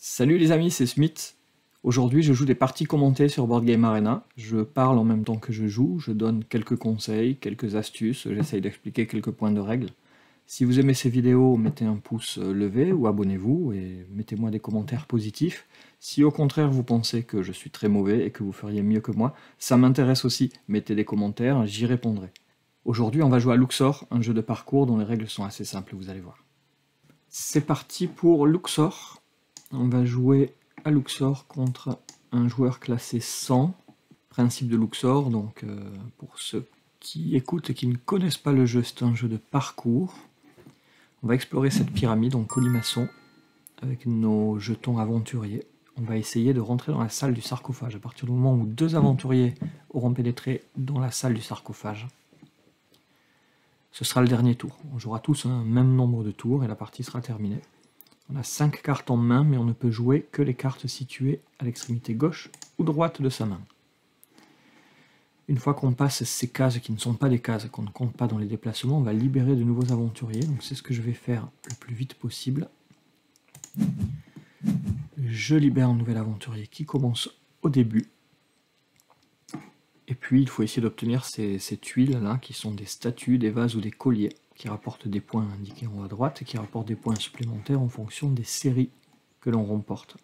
Salut les amis, c'est Smith. Aujourd'hui, je joue des parties commentées sur Board Game Arena. Je parle en même temps que je joue, je donne quelques conseils, quelques astuces, j'essaye d'expliquer quelques points de règle. Si vous aimez ces vidéos, mettez un pouce levé ou abonnez-vous et mettez-moi des commentaires positifs. Si au contraire vous pensez que je suis très mauvais et que vous feriez mieux que moi, ça m'intéresse aussi. Mettez des commentaires, j'y répondrai. Aujourd'hui, on va jouer à Luxor, un jeu de parcours dont les règles sont assez simples, vous allez voir. C'est parti pour Luxor. On va jouer à Luxor contre un joueur classé 100. Principe de Luxor, donc pour ceux qui écoutent et qui ne connaissent pas le jeu, c'est un jeu de parcours. On va explorer cette pyramide en colimaçon avec nos jetons aventuriers. On va essayer de rentrer dans la salle du sarcophage. À partir du moment où 2 aventuriers auront pénétré dans la salle du sarcophage, ce sera le dernier tour. On jouera tous un même nombre de tours et la partie sera terminée. On a 5 cartes en main, mais on ne peut jouer que les cartes situées à l'extrémité gauche ou droite de sa main. Une fois qu'on passe ces cases qui ne sont pas des cases, qu'on ne compte pas dans les déplacements, on va libérer de nouveaux aventuriers. Donc c'est ce que je vais faire le plus vite possible. Je libère un nouvel aventurier qui commence au début. Et puis il faut essayer d'obtenir ces tuiles-là, qui sont des statues, des vases ou des colliers, qui rapportent des points indiqués en haut à droite et qui rapportent des points supplémentaires en fonction des séries que l'on remporte.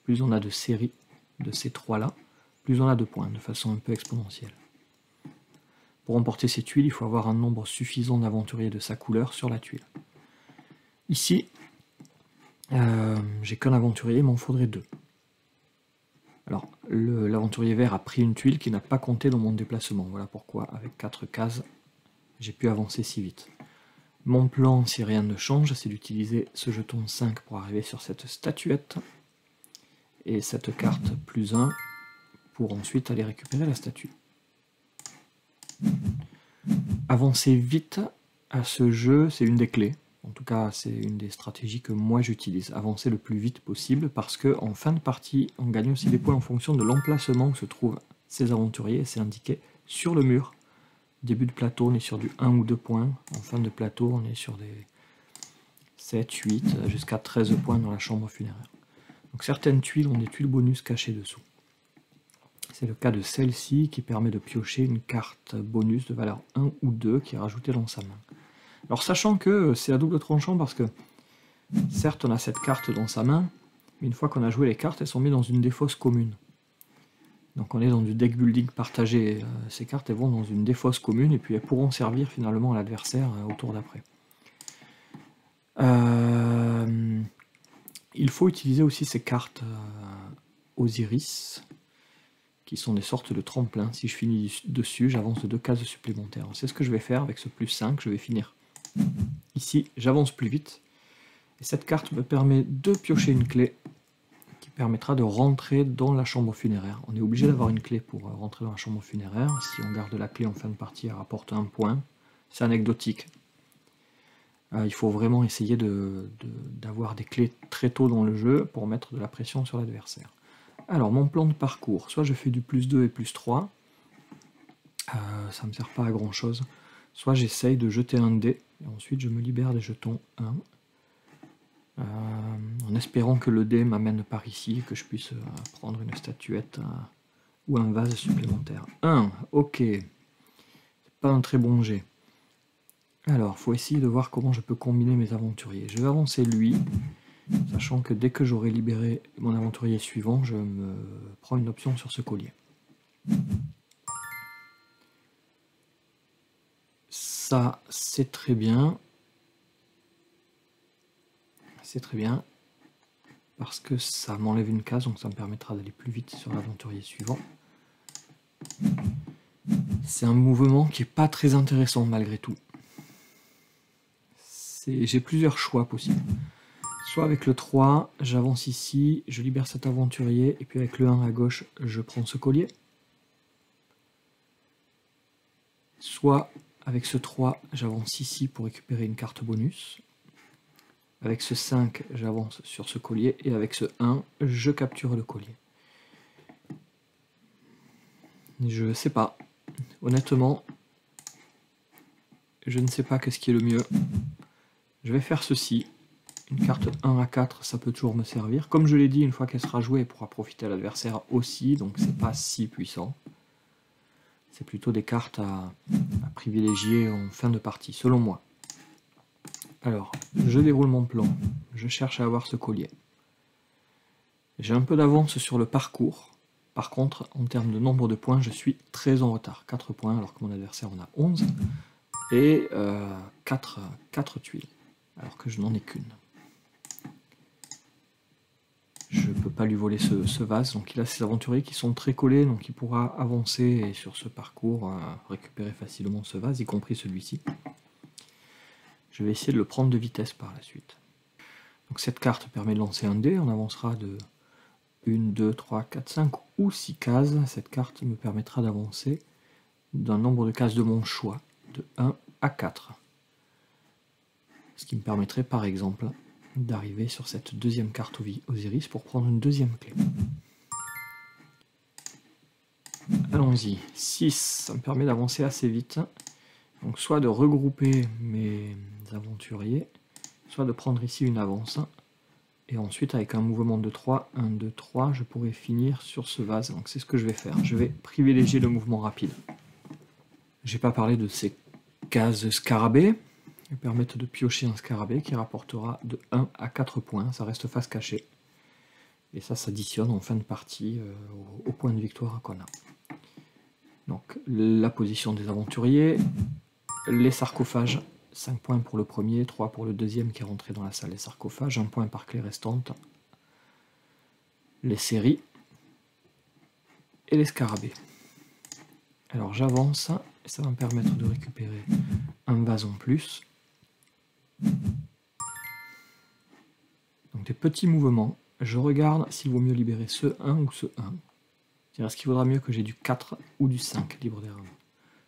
Plus on a de séries de ces 3-là, plus on a de points, de façon un peu exponentielle. Pour remporter ces tuiles, il faut avoir un nombre suffisant d'aventuriers de sa couleur sur la tuile. Ici, j'ai qu'un aventurier, mais il m'en faudrait 2. Alors, l'aventurier vert a pris une tuile qui n'a pas compté dans mon déplacement. Voilà pourquoi, avec 4 cases, j'ai pu avancer si vite. Mon plan, si rien ne change, c'est d'utiliser ce jeton 5 pour arriver sur cette statuette, et cette carte plus 1 pour ensuite aller récupérer la statue. Avancer vite à ce jeu, c'est une des clés. En tout cas, c'est une des stratégies que moi j'utilise. Avancer le plus vite possible parce qu'en fin de partie, on gagne aussi des points en fonction de l'emplacement où se trouvent ces aventuriers. C'est indiqué sur le mur. Début de plateau, on est sur du 1 ou 2 points. En fin de plateau, on est sur des 7, 8, jusqu'à 13 points dans la chambre funéraire. Donc certaines tuiles ont des tuiles bonus cachées dessous. C'est le cas de celle-ci qui permet de piocher une carte bonus de valeur 1 ou 2 qui est rajoutée dans sa main. Alors sachant que c'est à double tranchant parce que certes on a cette carte dans sa main, mais une fois qu'on a joué les cartes, elles sont mises dans une défausse commune. Donc on est dans du deck building partagé. Ces cartes elles vont dans une défausse commune et puis elles pourront servir finalement à l'adversaire au tour d'après. Il faut utiliser aussi ces cartes Osiris, qui sont des sortes de tremplins. Si je finis dessus, j'avance de 2 cases supplémentaires. C'est ce que je vais faire avec ce plus 5, je vais finir. Ici, j'avance plus vite. Et cette carte me permet de piocher une clé qui permettra de rentrer dans la chambre funéraire. On est obligé d'avoir une clé pour rentrer dans la chambre funéraire. Si on garde la clé en fin de partie, elle rapporte 1 point. C'est anecdotique. Il faut vraiment essayer d'avoir des clés très tôt dans le jeu pour mettre de la pression sur l'adversaire. Alors, mon plan de parcours, soit je fais du plus 2 et plus 3, ça ne me sert pas à grand chose, soit j'essaye de jeter un dé, et ensuite je me libère des jetons 1, en espérant que le dé m'amène par ici, et que je puisse prendre une statuette ou un vase supplémentaire. 1, ok, c'est pas un très bon jet. Alors, il faut essayer de voir comment je peux combiner mes aventuriers. Je vais avancer lui, sachant que dès que j'aurai libéré mon aventurier suivant, je me prends une option sur ce collier. Ça, c'est très bien. C'est très bien. Parce que ça m'enlève une case, donc ça me permettra d'aller plus vite sur l'aventurier suivant. C'est un mouvement qui n'est pas très intéressant malgré tout. J'ai plusieurs choix possibles. Soit avec le 3, j'avance ici, je libère cet aventurier, et puis avec le 1 à gauche, je prends ce collier. Soit avec ce 3, j'avance ici pour récupérer une carte bonus. Avec ce 5, j'avance sur ce collier, et avec ce 1, je capture le collier. Je sais pas. Honnêtement, je ne sais pas qu'est-ce qui est le mieux. Je vais faire ceci. Une carte 1 à 4, ça peut toujours me servir. Comme je l'ai dit, une fois qu'elle sera jouée, elle pourra profiter à l'adversaire aussi, donc c'est pas si puissant. C'est plutôt des cartes à privilégier en fin de partie, selon moi. Alors, je déroule mon plan, je cherche à avoir ce collier. J'ai un peu d'avance sur le parcours. Par contre, en termes de nombre de points, je suis très en retard. 4 points alors que mon adversaire en a 11. Et 4 tuiles, alors que je n'en ai qu'une. Je ne peux pas lui voler ce vase, donc il a ses aventuriers qui sont très collés, donc il pourra avancer et sur ce parcours récupérer facilement ce vase, y compris celui-ci. Je vais essayer de le prendre de vitesse par la suite. Donc cette carte permet de lancer un dé, on avancera de 1, 2, 3, 4, 5 ou 6 cases. Cette carte me permettra d'avancer d'un nombre de cases de mon choix, de 1 à 4. Ce qui me permettrait par exemple d'arriver sur cette deuxième carte Osiris pour prendre une deuxième clé. Allons-y, 6, ça me permet d'avancer assez vite. Donc soit de regrouper mes aventuriers, soit de prendre ici une avance. Et ensuite avec un mouvement de 3, 1, 2, 3, je pourrais finir sur ce vase. Donc c'est ce que je vais faire. Je vais privilégier le mouvement rapide. J'ai pas parlé de ces cases scarabées. Elles permettent de piocher un scarabée qui rapportera de 1 à 4 points. Ça reste face cachée. Et ça s'additionne en fin de partie au point de victoire qu'on a. Donc la position des aventuriers, les sarcophages, 5 points pour le premier, 3 pour le deuxième qui est rentré dans la salle des sarcophages, 1 point par clé restante, les séries et les scarabées. Alors j'avance, et ça va me permettre de récupérer un vase en plus. Donc des petits mouvements, je regarde s'il vaut mieux libérer ce 1 ou ce 1. C'est-à-dire, est-ce qu'il vaudra mieux que j'ai du 4 ou du 5 libre des reins.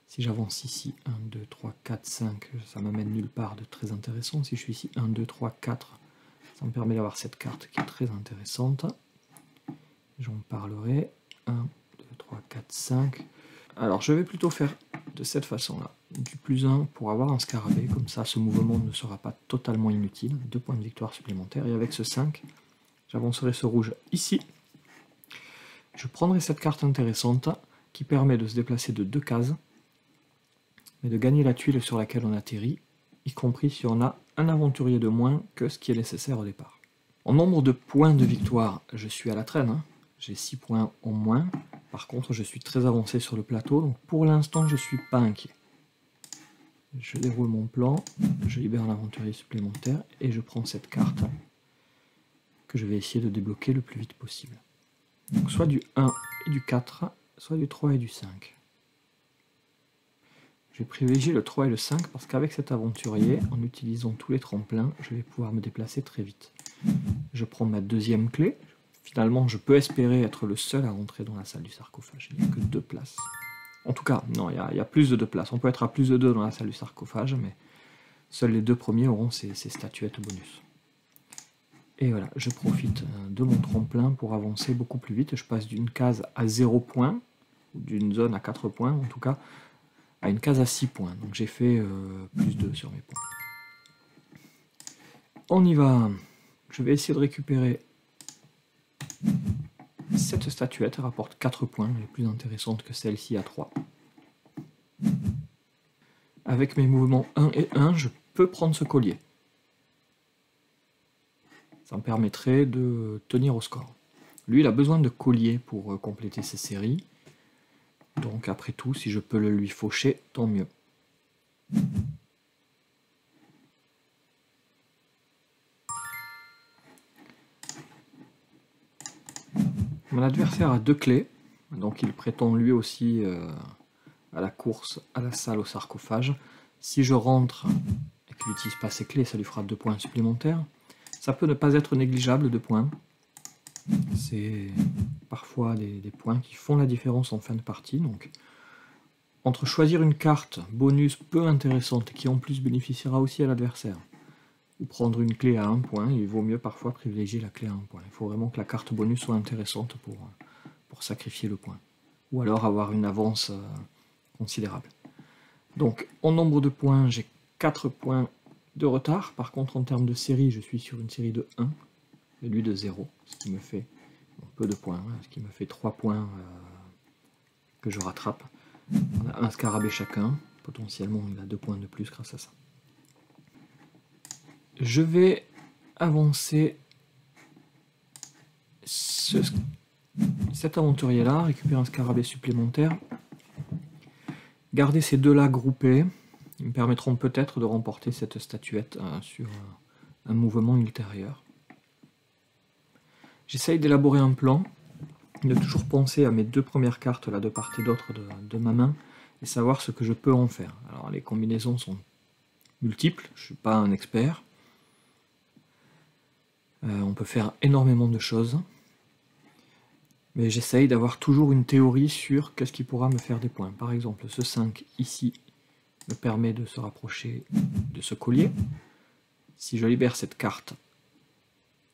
Si j'avance ici, 1, 2, 3, 4, 5, ça m'amène nulle part de très intéressant. Si je suis ici, 1, 2, 3, 4, ça me permet d'avoir cette carte qui est très intéressante. J'en parlerai. 1, 2, 3, 4, 5. Alors je vais plutôt faire de cette façon-là. Du plus 1 pour avoir un scarabée, comme ça ce mouvement ne sera pas totalement inutile. 2 points de victoire supplémentaires. Et avec ce 5, j'avancerai ce rouge ici. Je prendrai cette carte intéressante qui permet de se déplacer de 2 cases, mais de gagner la tuile sur laquelle on atterrit, y compris si on a un aventurier de moins que ce qui est nécessaire au départ. En nombre de points de victoire, je suis à la traîne, hein. J'ai 6 points en moins. Par contre, je suis très avancé sur le plateau, donc pour l'instant, je ne suis pas inquiet. Je déroule mon plan, je libère un aventurier supplémentaire et je prends cette carte que je vais essayer de débloquer le plus vite possible. Donc soit du 1 et du 4, soit du 3 et du 5. Je vais privilégier le 3 et le 5 parce qu'avec cet aventurier, en utilisant tous les tremplins, je vais pouvoir me déplacer très vite. Je prends ma deuxième clé. Finalement, je peux espérer être le seul à rentrer dans la salle du sarcophage. Il n'y a que 2 places. En tout cas, non, il y a plus de 2 places. On peut être à plus de 2 dans la salle du sarcophage, mais seuls les 2 premiers auront ces statuettes bonus. Et voilà, je profite de mon tremplin pour avancer beaucoup plus vite. Je passe d'une case à 0 points, ou d'une zone à 4 points en tout cas, à une case à 6 points. Donc j'ai fait plus 2 sur mes points. On y va. Je vais essayer de récupérer cette statuette. Elle rapporte 4 points, elle est plus intéressante que celle-ci à 3. Avec mes mouvements 1 et 1, je peux prendre ce collier. Ça me permettrait de tenir au score. Lui, il a besoin de collier pour compléter ses séries. Donc après tout, si je peux le lui faucher, tant mieux. Mon adversaire a 2 clés, donc il prétend lui aussi à la course à la salle au sarcophage. Si je rentre et qu'il n'utilise pas ses clés, ça lui fera 2 points supplémentaires. Ça peut ne pas être négligeable, 2 points. C'est parfois des points qui font la différence en fin de partie. Donc, entre choisir une carte bonus peu intéressante qui en plus bénéficiera aussi à l'adversaire, ou prendre une clé à 1 point, il vaut mieux parfois privilégier la clé à 1 point. Il faut vraiment que la carte bonus soit intéressante pour sacrifier le point. Ou alors avoir une avance considérable. Donc, en nombre de points, j'ai 4 points de retard. Par contre, en termes de série, je suis sur une série de 1 et lui de 0, ce qui me fait peu de points, hein, ce qui me fait 3 points que je rattrape. On a un scarabée chacun, potentiellement il a 2 points de plus grâce à ça. Je vais avancer cet aventurier-là, récupérer un scarabée supplémentaire, garder ces deux-là groupés, ils me permettront peut-être de remporter cette statuette sur un mouvement ultérieur. J'essaye d'élaborer un plan, de toujours penser à mes 2 premières cartes là de part et d'autre de ma main, et savoir ce que je peux en faire. Alors les combinaisons sont multiples, je ne suis pas un expert. On peut faire énormément de choses. Mais j'essaye d'avoir toujours une théorie sur qu'est-ce qui pourra me faire des points. Par exemple, ce 5 ici me permet de se rapprocher de ce collier. Si je libère cette carte,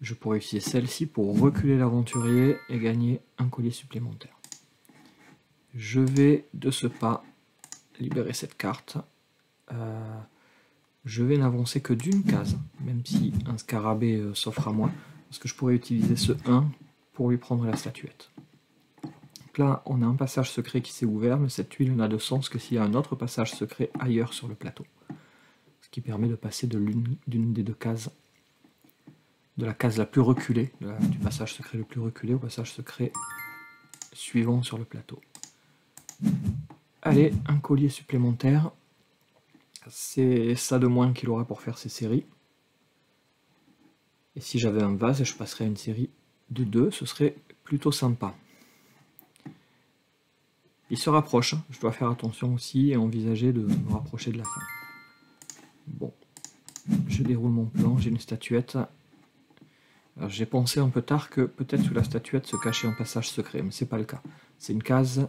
je pourrais utiliser celle-ci pour reculer l'aventurier et gagner un collier supplémentaire. Je vais de ce pas libérer cette carte. Je vais n'avancer que d'une case, même si un scarabée s'offre à moi, parce que je pourrais utiliser ce 1 pour lui prendre la statuette. Donc là, on a un passage secret qui s'est ouvert, mais cette tuile n'a de sens que s'il y a un autre passage secret ailleurs sur le plateau. Ce qui permet de passer de d'une des 2 cases, de la case la plus reculée, du passage secret le plus reculé au passage secret suivant sur le plateau. Allez, un collier supplémentaire. C'est ça de moins qu'il aura pour faire ses séries. Et si j'avais un vase, je passerais à une série de 2, ce serait plutôt sympa. Il se rapproche, je dois faire attention aussi et envisager de me rapprocher de la fin. Bon, je déroule mon plan, j'ai une statuette. J'ai pensé un peu tard que peut-être sous la statuette se cachait un passage secret, mais c'est pas le cas. C'est une case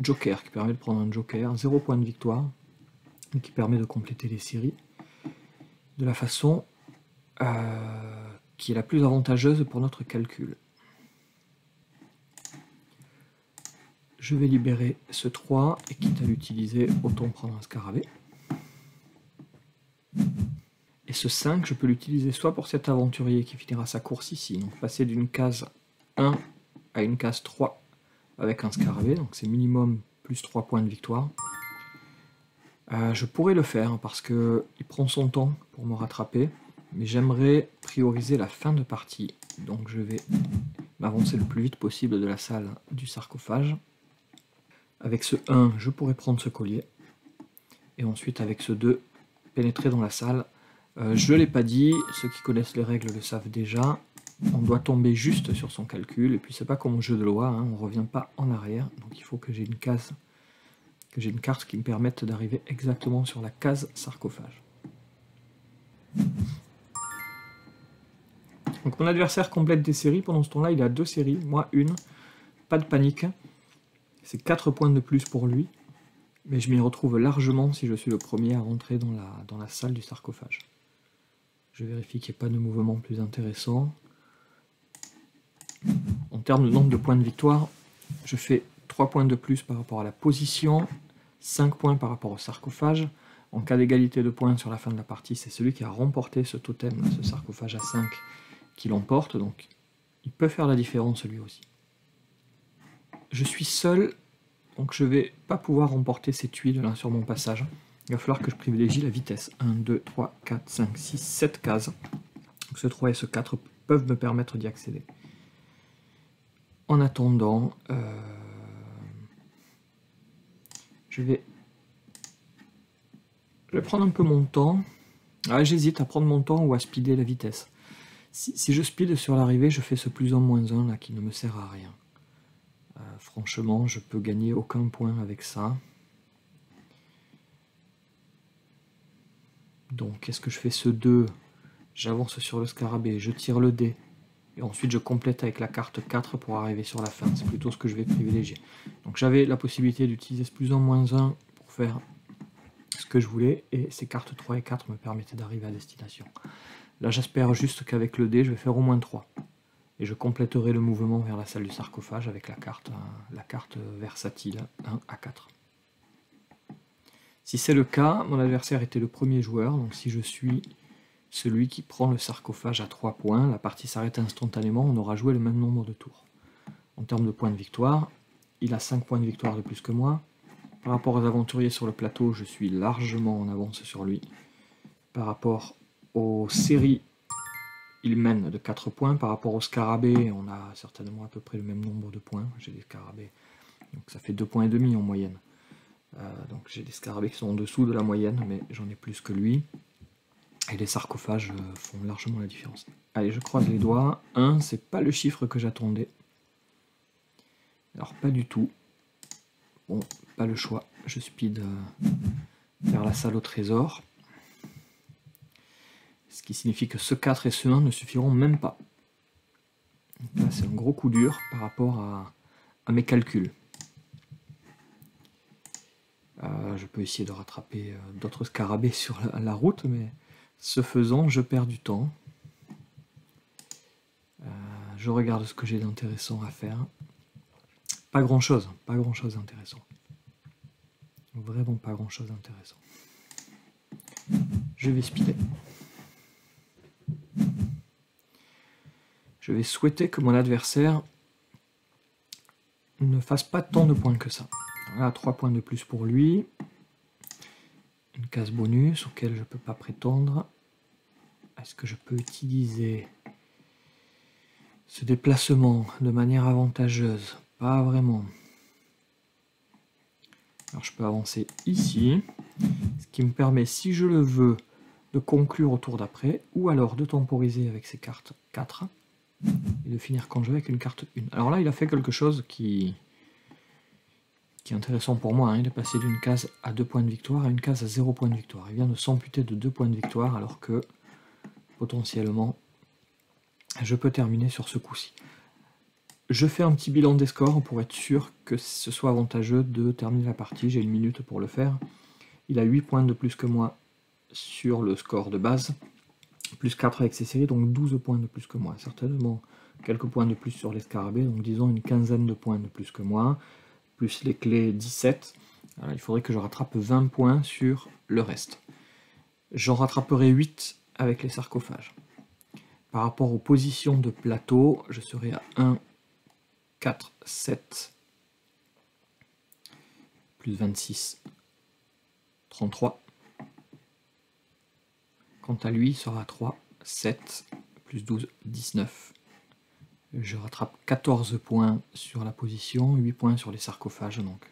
joker qui permet de prendre un joker, 0 point de victoire, et qui permet de compléter les séries de la façon qui est la plus avantageuse pour notre calcul. Je vais libérer ce 3, et quitte à l'utiliser, autant prendre un scarabée. Et ce 5, je peux l'utiliser soit pour cet aventurier qui finira sa course ici, donc passer d'une case 1 à une case 3 avec un scarabée, donc c'est minimum plus 3 points de victoire. Je pourrais le faire parce qu'il prend son temps pour me rattraper, mais j'aimerais prioriser la fin de partie, donc je vais m'avancer le plus vite possible de la salle du sarcophage. Avec ce 1, je pourrais prendre ce collier, et ensuite avec ce 2, pénétrer dans la salle. Je ne l'ai pas dit, ceux qui connaissent les règles le savent déjà, on doit tomber juste sur son calcul, et puis c'est pas comme au jeu de loi, hein, on ne revient pas en arrière, donc il faut que j'ai une case, que j'ai une carte qui me permette d'arriver exactement sur la case sarcophage. Donc mon adversaire complète des séries, pendant ce temps-là il a 2 séries, moi une, pas de panique, c'est 4 points de plus pour lui, mais je m'y retrouve largement si je suis le premier à rentrer dans la salle du sarcophage. Je vérifie qu'il n'y ait pas de mouvement plus intéressant. En termes de nombre de points de victoire, je fais 3 points de plus par rapport à la position, 5 points par rapport au sarcophage. En cas d'égalité de points sur la fin de la partie, c'est celui qui a remporté ce totem, ce sarcophage à 5, qui l'emporte, donc il peut faire la différence lui aussi. Je suis seul, donc je ne vais pas pouvoir remporter ces tuiles là sur mon passage. Il va falloir que je privilégie la vitesse. 1, 2, 3, 4, 5, 6, 7 cases. Donc ce 3 et ce 4 peuvent me permettre d'y accéder. En attendant, je vais prendre un peu mon temps. J'hésite à prendre mon temps ou à speeder la vitesse. Si je speed sur l'arrivée, je fais ce plus en moins 1 là qui ne me sert à rien. Franchement, je peux gagner aucun point avec ça. Donc, est-ce que je fais ce 2? J'avance sur le scarabée, je tire le dé. Et ensuite, je complète avec la carte 4 pour arriver sur la fin. C'est plutôt ce que je vais privilégier. Donc, j'avais la possibilité d'utiliser ce plus en moins 1 pour faire ce que je voulais. Et ces cartes 3 et 4 me permettaient d'arriver à destination. Là, j'espère juste qu'avec le dé, je vais faire au moins 3. Et je compléterai le mouvement vers la salle du sarcophage avec la carte versatile 1 à 4. Si c'est le cas, mon adversaire était le premier joueur, donc si je suis celui qui prend le sarcophage à 3 points, la partie s'arrête instantanément, on aura joué le même nombre de tours. En termes de points de victoire, il a 5 points de victoire de plus que moi. Par rapport aux aventuriers sur le plateau, je suis largement en avance sur lui. Par rapport aux séries, il mène de 4 points. Par rapport aux scarabées, on a certainement à peu près le même nombre de points. J'ai des scarabées, donc ça fait 2,5 points en moyenne. Donc j'ai des scarabées qui sont en dessous de la moyenne, mais j'en ai plus que lui. Et les sarcophages font largement la différence. Allez, je croise les doigts. 1, c'est pas le chiffre que j'attendais. Alors pas du tout. Bon, pas le choix. Je speed vers la salle au trésor. Ce qui signifie que ce 4 et ce 1 ne suffiront même pas. Donc là, c'est un gros coup dur par rapport à mes calculs. Je peux essayer de rattraper d'autres scarabées sur la route, mais ce faisant, je perds du temps. Je regarde ce que j'ai d'intéressant à faire. Pas grand-chose d'intéressant. Vraiment pas grand-chose d'intéressant. Je vais speeder. Je vais souhaiter que mon adversaire ne fasse pas tant de points que ça. Voilà, 3 points de plus pour lui. Une case bonus auquel je ne peux pas prétendre. Est-ce que je peux utiliser ce déplacement de manière avantageuse? Pas vraiment. Alors je peux avancer ici, ce qui me permet, si je le veux, de conclure au tour d'après, ou alors de temporiser avec ces cartes 4, et de finir quand je veux avec une carte 1. Alors là, il a fait quelque chose qui est intéressant pour moi, hein. Il est passé d'une case à 2 points de victoire à une case à 0 points de victoire. Il vient de s'amputer de 2 points de victoire, alors que, potentiellement, je peux terminer sur ce coup-ci. Je fais un petit bilan des scores pour être sûr que ce soit avantageux de terminer la partie. J'ai 1 minute pour le faire. Il a 8 points de plus que moi sur le score de base, plus 4 avec ses séries, donc 12 points de plus que moi. Certainement quelques points de plus sur les scarabées, donc disons une quinzaine de points de plus que moi, plus les clés 17. Alors, il faudrait que je rattrape 20 points sur le reste. J'en rattraperai 8 avec les sarcophages. Par rapport aux positions de plateau, je serai à 1, 4, 7, plus 26, 33. Quant à lui, il sera à 3, 7, plus 12, 19. Je rattrape 14 points sur la position, 8 points sur les sarcophages, donc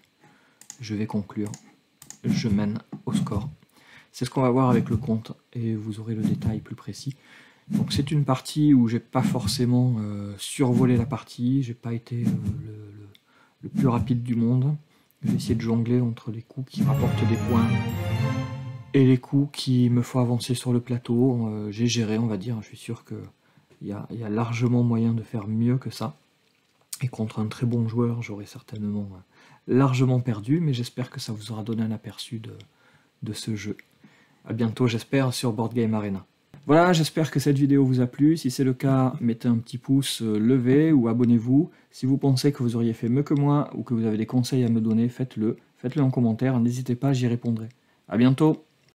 je vais conclure. Je mène au score. C'est ce qu'on va voir avec le compte, et vous aurez le détail plus précis. Donc c'est une partie où j'ai pas forcément survolé la partie, j'ai pas été le plus rapide du monde. J'ai essayé de jongler entre les coups qui rapportent des points et les coups qui me font avancer sur le plateau. J'ai géré, on va dire. Je suis sûr qu'il y a largement moyen de faire mieux que ça. Et contre un très bon joueur, j'aurais certainement largement perdu, mais j'espère que ça vous aura donné un aperçu de ce jeu. A bientôt, j'espère, sur Board Game Arena. Voilà, j'espère que cette vidéo vous a plu. Si c'est le cas, mettez un petit pouce levé ou abonnez-vous. Si vous pensez que vous auriez fait mieux que moi ou que vous avez des conseils à me donner, faites-le. Faites-le en commentaire, n'hésitez pas, j'y répondrai. A bientôt.